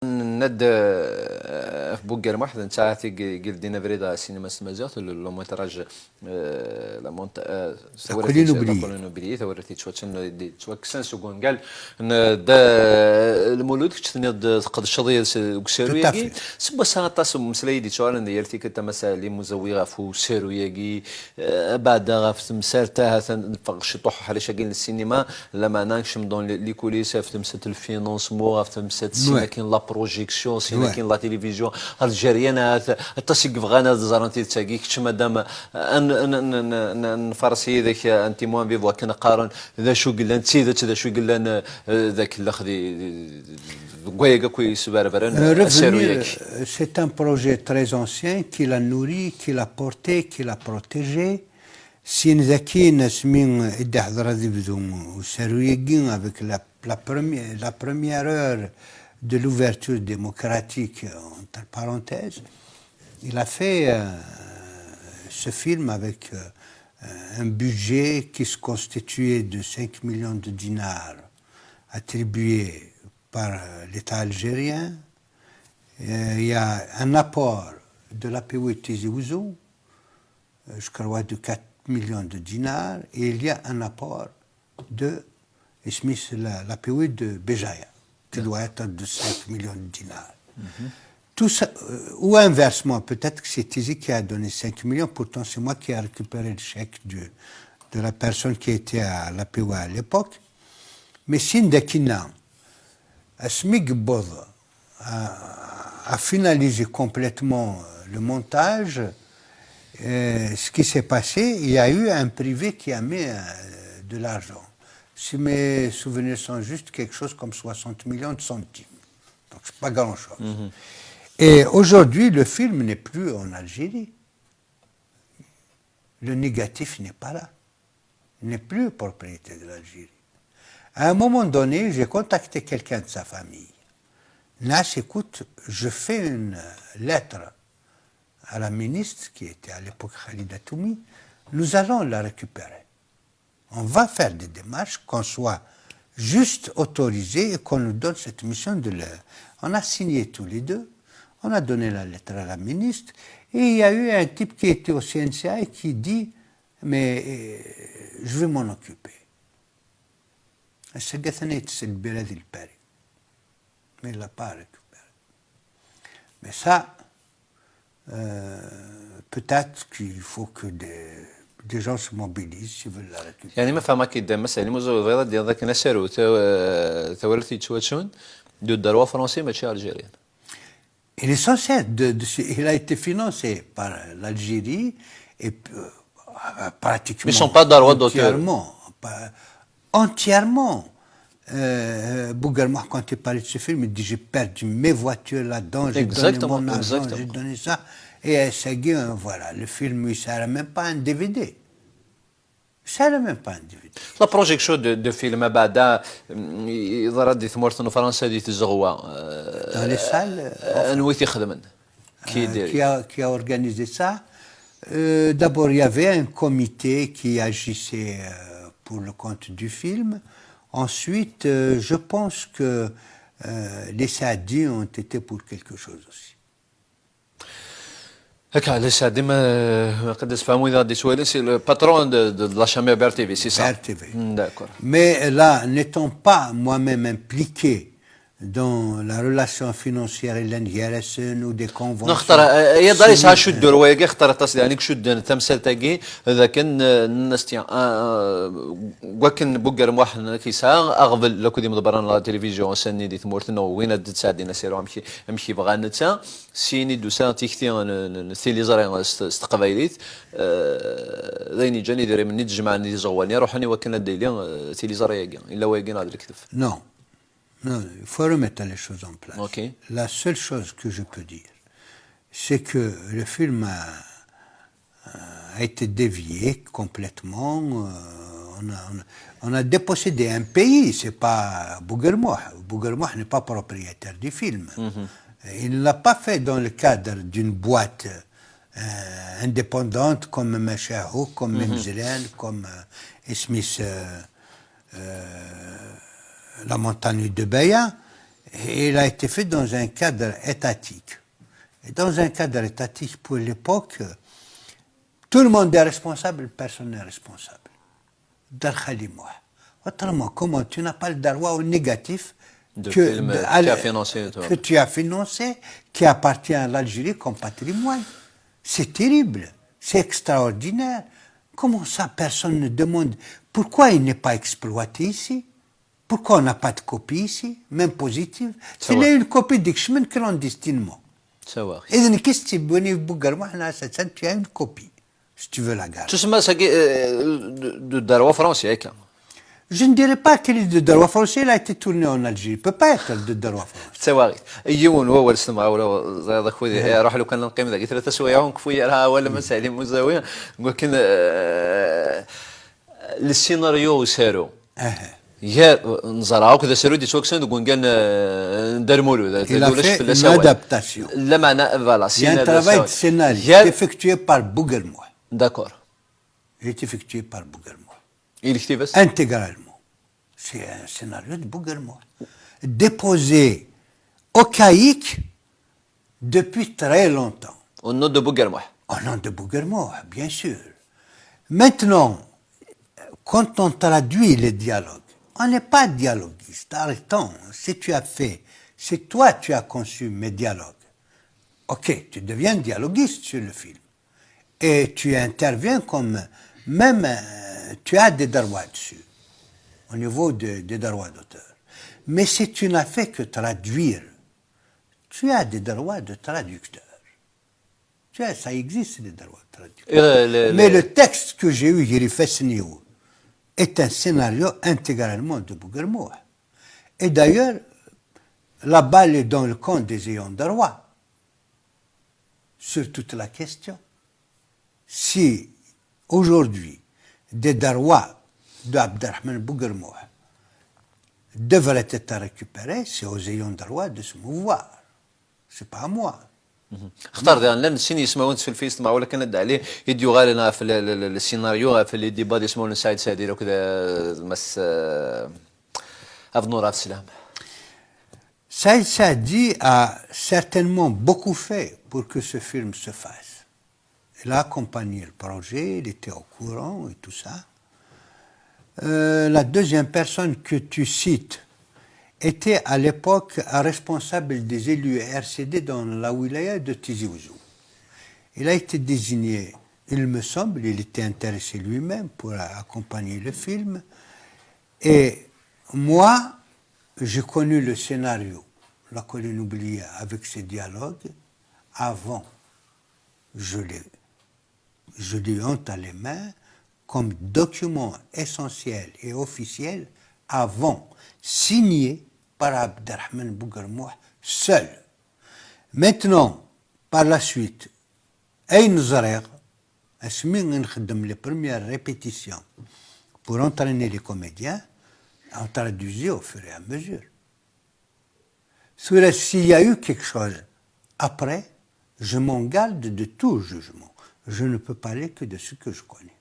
ند في بوكر واحد انت قال دينا فريدا سينما سمازيغ لو مونتاج لا مونت Colline ثورتي لا oubliée. كولونوبيلي ثورتي تشواتشن دي تشواكسان سكون قال دا المولود كتني قد الشظيه Tout à وكسيروياكي fait. سبا سانطاس مسلاي دي تشوالن ديالتي كتا مسالي مزويغه فو سيروياكي بعد غاف تمسار تاها شي طوح حالي شاكين السينما لما ناكش دون لي كوليس في تمسات الفينونسمون غاف تمسات السينما كاين لا بروجيكسيون سينما كاين لا تيليفزيون الجزائريين التصيق فغانا زارنتي تاكي كش مادام ان فرسي ذاك انت موان فيفوا كنا قارن ذا شو قلنا نتي ذا شو قلنا ذاك الاخذ قويقه كويس باربران Revenir, c'est un projet très ancien qui l'a nourri, qui l'a porté, qui l'a protégé. Sin ذكي نسمين إدى حضرة دبزوم وسرويقين avec la première heure de l'ouverture démocratique, entre parenthèses. Il a fait ce film avec un budget qui se constituait de 5 millions de dinars attribués par l'État algérien. Il y a un apport de l'APO Tizi Ouzou, je crois de 4 millions de dinars, et il y a un apport de l'APO de Béjaïa, qui doit être de 5 millions de dinars. Tout ça, ou inversement, peut-être que c'est Tizi qui a donné 5 millions, pourtant c'est moi qui ai récupéré le chèque de la personne qui était à l'APO à l'époque. Mais Sindakina, Asmig Bod a finalisé complètement le montage. Ce qui s'est passé, il y a eu un privé qui a mis de l'argent. Si mes souvenirs sont justes, quelque chose comme 60 millions de centimes. Donc c'est pas grand-chose. Et aujourd'hui, le film n'est plus en Algérie. Le négatif n'est pas là. Il n'est plus propriété de l'Algérie. À un moment donné, j'ai contacté quelqu'un de sa famille. Nas, écoute, je fais une lettre à la ministre, qui était à l'époque Khalida Toumi, nous allons la récupérer. On va faire des démarches, qu'on soit juste autorisé et qu'on nous donne cette mission de le... On a signé tous les deux, on a donné la lettre à la ministre, et il y a eu un type qui était au CNCA et qui dit, mais je vais m'en occuper. C'est le Bérad il Paris. Mais il ne l'a pas récupéré. Mais ça, peut-être qu'il faut que des gens se mobilisent s'ils veulent la récupérer. يعني ما فهمك كده مثلا المزويضه ديال ذاك نسرو ثورتي تشواتشون دو الدروا فرنسي ماشي الجيريان. Il est censé il a été financé par l'Algérie et pratiquement Mais ils ne sont pas droits d'auteur. Entièrement. Bougarmah, quand il parlait de ce film, il dit j'ai perdu mes voitures là-dedans, j'ai donné mon argent, j'ai donné ça. Et Sagui, voilà, le film, il ne sert même pas un DVD. Il ne sert même pas un DVD. لا بروجيكسيون دو فيلم بعدا يظهر دي ثمورتن فرنسا دي تزغوا Dans les salles. نويتي خدمن Qui a organisé ça. D'abord, il y avait un comité qui agissait pour le compte du film. Ensuite, je pense que les Saadis ont été pour quelque chose aussi. هكا علاش ديما قد تفهموا اذا غادي سؤال سي لو باترون دو لا شامبر بير تي في سي سا D'accord. Mais là, n'étant pas moi-même impliqué dans la relation financière et l'NGRSN ou des conventions. نختار هي داريس ها شد روايق اختار تصل يعني شد تمثال تاكي اذا كان نستيا وكن بوغر موحنا كيسا اغفل لو كدي مدبران لا تلفزيون سني دي ثمورتنا وين تساعدنا سيرو امشي بغانتا سيني دوسا تيكتي ثيليزري استقبايليت ذيني جاني ديري مني تجمعني زواني روحني وكن ديلي ثيليزري الا واقين هذا الكتف. Non. Non, il faut remettre les choses en place. Okay. La seule chose que je peux dire, c'est que le film a été dévié complètement. On a dépossédé un pays, c'est pas Bouguermouh. Bouguermouh n'est pas propriétaire du film. Il ne l'a pas fait dans le cadre d'une boîte indépendante comme Machahou, comme Memzelen, comme Smith. La montagne de Beya, Et il a été fait dans un cadre étatique. Et dans un cadre étatique, pour l'époque, tout le monde est responsable, personne n'est responsable. Dar Khalimoua. Autrement, comment tu n'as pas le droit au négatif que tu as financé, qui appartient à l'Algérie comme patrimoine. C'est terrible, c'est extraordinaire. Comment ça, personne ne demande pourquoi il n'est pas exploité ici? Pourquoi on n'a pas de copie ici, même positive? Il y a une copie d'Ikshman clandestinement. Et donc, qu'est-ce que tu tu as une copie, si tu veux la garder. de droit français. Je ne dirais pas qu'il est de droit français, il a été tourné en Algérie. Il ne peut pas être de droit français. تسواغي يجون هو السمع ولا زاد خويا راح لو كان نقيم ذاك ثلاثة سوايع كفويا راه ولا مسالي مزاويه ولكن السيناريو سارو يا نزرعوا كذا سارو دي توكسن نقول كان ندرمولو ولاش في الادابتاسيون لا معنى فوالا سيناريو travail de scénario effectué par Bouguermois. D'accord. Il est effectué par Bouguermois. Il est intégralement. C'est un scénario de Bouguermois. Déposé au CAIC depuis très longtemps. Au nom de Bouguermois. Au nom de Bouguermois, bien sûr. Maintenant, quand on traduit les dialogues, on n'est pas dialoguiste. Arrêtons. Si tu as fait, si toi tu as conçu mes dialogues, ok, tu deviens dialoguiste sur le film. Et tu interviens comme même... tu as des droits dessus, au niveau des droits d'auteur. Mais si tu n'as fait que traduire, tu as des droits de traducteur. Tu as, ça existe, des droits de traducteur. Mais le texte que j'ai eu, Hirifesniou, est un scénario intégralement de Bouguermois. Et d'ailleurs, la balle est dans le camp des ayants droit sur toute la question. Si, aujourd'hui, des droits d'Abderrahmane Bouguermois devraient être récupérés, c'est aux ayants droit de se mouvoir. C'est pas à moi. اختار لان السين يسمعون في الفيس مع ولكن ندى عليه يديو غالنا في السيناريو في لي ديبا يسمعون سعيد سعدي وكذا مس افنور السلام. Saïd Saadi a certainement beaucoup fait pour que ce film se fasse. Il a accompagné le projet, il était au courant et tout ça. La deuxième personne que tu cites était à l'époque responsable des élus RCD dans la wilaya de Tizi Ouzou. Il a été désigné, il me semble, il était intéressé lui-même pour accompagner le film. Et moi, j'ai connu le scénario, La colline oubliée, avec ses dialogues, avant. Je l'ai entre les mains comme document essentiel et officiel avant, signé par Abderrahmane Bouguermois seul. Maintenant, par la suite, Aïn Zarer, les premières répétitions pour entraîner les comédiens, on traduisait au fur et à mesure. S'il y a eu quelque chose après, je m'en garde de tout jugement. Je ne peux parler que de ce que je connais.